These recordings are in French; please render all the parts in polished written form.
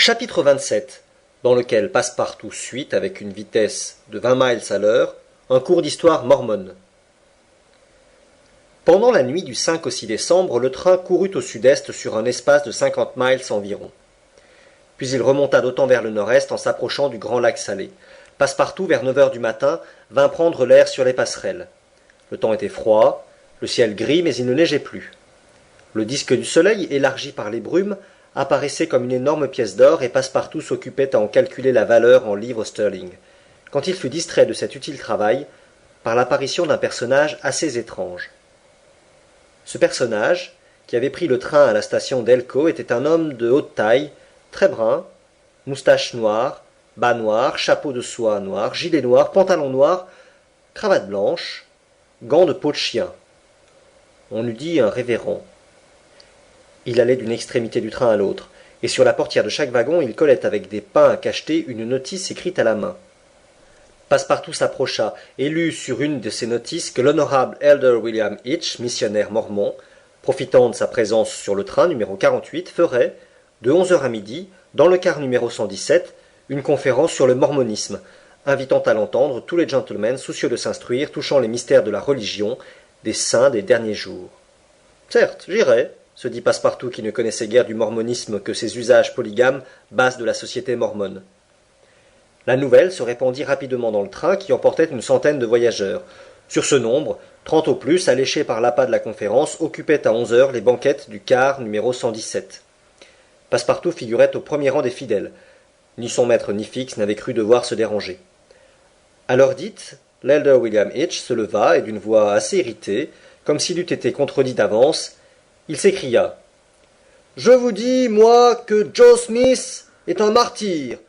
Chapitre 27, dans lequel Passepartout suit, avec une vitesse de 20 miles à l'heure, un cours d'histoire mormone. Pendant la nuit du 5 au 6 décembre, le train courut au sud-est sur un espace de 50 miles environ. Puis il remonta d'autant vers le nord-est en s'approchant du grand lac Salé. Passepartout, vers 9 heures du matin, vint prendre l'air sur les passerelles. Le temps était froid, le ciel gris, mais il ne neigeait plus. Le disque du soleil, élargi par les brumes, apparaissait comme une énorme pièce d'or et Passepartout s'occupait à en calculer la valeur en livres sterling, quand il fut distrait de cet utile travail par l'apparition d'un personnage assez étrange. Ce personnage, qui avait pris le train à la station d'Elko, était un homme de haute taille, très brun, moustache noire, bas noirs, chapeau de soie noir, gilet noir, pantalon noir, cravate blanche, gants de peau de chien. On eût dit un révérend. Il allait d'une extrémité du train à l'autre, et sur la portière de chaque wagon il collait avec des pains à cacheter une notice écrite à la main. Passepartout s'approcha et lut sur une de ces notices que l'honorable Elder William Hitch, missionnaire mormon, profitant de sa présence sur le train numéro 48, ferait, de 11 heures à midi, dans le car numéro 117, une conférence sur le mormonisme, invitant à l'entendre tous les gentlemen soucieux de s'instruire touchant les mystères de la religion, des saints des derniers jours. Certes, j'irai, se dit Passepartout qui ne connaissait guère du mormonisme que ses usages polygames, base de la société mormone. La nouvelle se répandit rapidement dans le train qui emportait une centaine de voyageurs. Sur ce nombre, 30 au plus, alléchés par l'appât de la conférence, occupaient à 11 heures les banquettes du car numéro 117. Passepartout figurait au premier rang des fidèles. Ni son maître ni Fix n'avaient cru devoir se déranger. À l'heure dite, l'elder William Hitch se leva et d'une voix assez irritée, comme s'il eût été contredit d'avance, il s'écria « Je vous dis, moi, que Joe Smith est un martyr,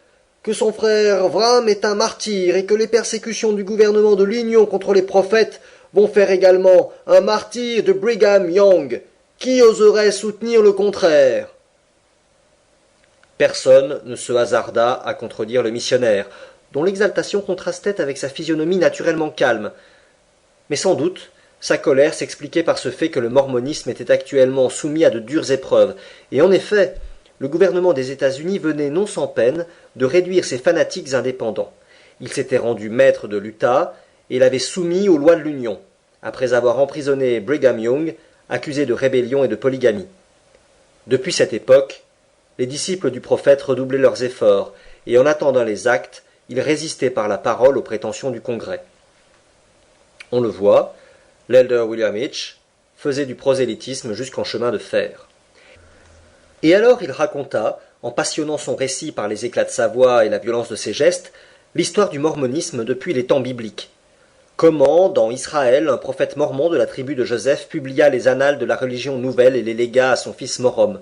que son frère Vram est un martyr et que les persécutions du gouvernement de l'Union contre les prophètes vont faire également un martyr de Brigham Young. Qui oserait soutenir le contraire ?» Personne ne se hasarda à contredire le missionnaire, dont l'exaltation contrastait avec sa physionomie naturellement calme. Mais sans doute, sa colère s'expliquait par ce fait que le mormonisme était actuellement soumis à de dures épreuves, et en effet, le gouvernement des États-Unis venait non sans peine de réduire ses fanatiques indépendants. Il s'était rendu maître de l'Utah et l'avait soumis aux lois de l'Union, après avoir emprisonné Brigham Young, accusé de rébellion et de polygamie. Depuis cette époque, les disciples du prophète redoublaient leurs efforts, et en attendant les actes, ils résistaient par la parole aux prétentions du Congrès. On le voit, l'elder William Hitch faisait du prosélytisme jusqu'en chemin de fer. Et alors il raconta, en passionnant son récit par les éclats de sa voix et la violence de ses gestes, l'histoire du mormonisme depuis les temps bibliques. Comment, dans Israël, un prophète mormon de la tribu de Joseph publia les annales de la religion nouvelle et les légua à son fils Morom.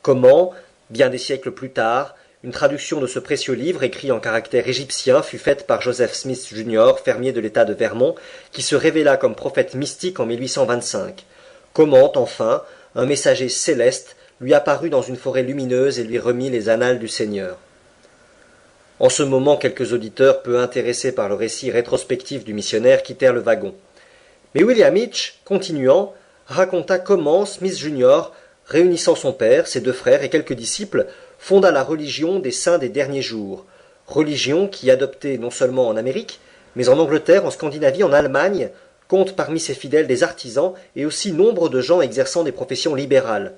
Comment, bien des siècles plus tard, une traduction de ce précieux livre, écrit en caractère égyptien, fut faite par Joseph Smith Jr., fermier de l'État de Vermont, qui se révéla comme prophète mystique en 1825. Comment, enfin, un messager céleste lui apparut dans une forêt lumineuse et lui remit les annales du Seigneur. En ce moment, quelques auditeurs peu intéressés par le récit rétrospectif du missionnaire quittèrent le wagon. Mais William Hitch, continuant, raconta comment Smith Jr., réunissant son père, ses deux frères et quelques disciples, fonda la religion des saints des derniers jours, religion qui, adoptée non seulement en Amérique, mais en Angleterre, en Scandinavie, en Allemagne, compte parmi ses fidèles des artisans et aussi nombre de gens exerçant des professions libérales.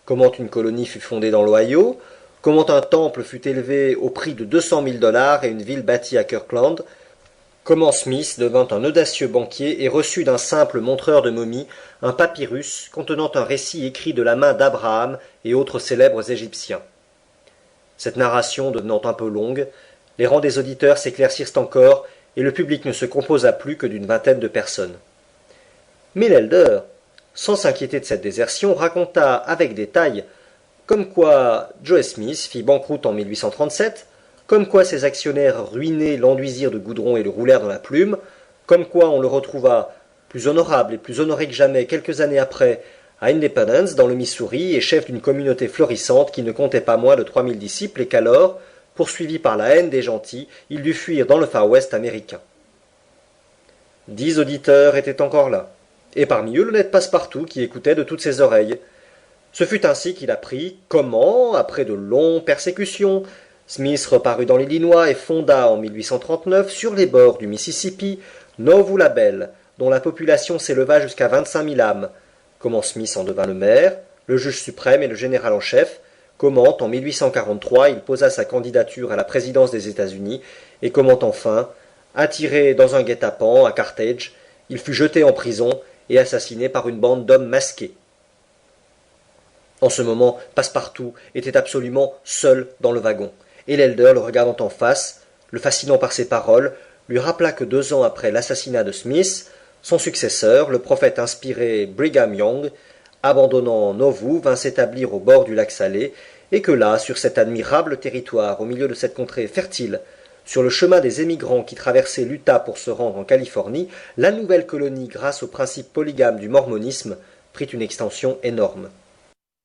Comment une colonie fut fondée dans l'Ohio, comment un temple fut élevé au prix de 200 000 $ et une ville bâtie à Kirkland, comment Smith devint un audacieux banquier et reçut d'un simple montreur de momies un papyrus contenant un récit écrit de la main d'Abraham et autres célèbres Égyptiens. Cette narration devenant un peu longue, les rangs des auditeurs s'éclaircirent encore et le public ne se composa plus que d'une vingtaine de personnes. Mais l'elder, sans s'inquiéter de cette désertion, raconta avec détail comme quoi Joe Smith fit banqueroute en 1837, comme quoi ses actionnaires ruinés l'enduisirent de goudron et le roulèrent dans la plume, comme quoi on le retrouva plus honorable et plus honoré que jamais quelques années après à Independence, dans le Missouri, et chef d'une communauté florissante qui ne comptait pas moins de 3000 disciples, et qu'alors, poursuivi par la haine des gentils, il dut fuir dans le Far West américain. 10 auditeurs étaient encore là, et parmi eux l'honnête Passepartout qui écoutait de toutes ses oreilles. Ce fut ainsi qu'il apprit comment, après de longues persécutions, Smith reparut dans l'Illinois et fonda en 1839, sur les bords du Mississippi, Nauvoo la Belle, dont la population s'éleva jusqu'à 25 000 âmes. Comment Smith en devint le maire, le juge suprême et le général en chef, comment, en 1843, il posa sa candidature à la présidence des États-Unis, et comment enfin, attiré dans un guet-apens à Carthage, il fut jeté en prison et assassiné par une bande d'hommes masqués. En ce moment, Passepartout était absolument seul dans le wagon, et l'Elder, le regardant en face, le fascinant par ses paroles, lui rappela que 2 ans après l'assassinat de Smith, son successeur, le prophète inspiré Brigham Young, abandonnant Nauvoo, vint s'établir au bord du lac Salé, et que là, sur cet admirable territoire, au milieu de cette contrée fertile, sur le chemin des émigrants qui traversaient l'Utah pour se rendre en Californie, la nouvelle colonie, grâce au principe polygame du mormonisme, prit une extension énorme.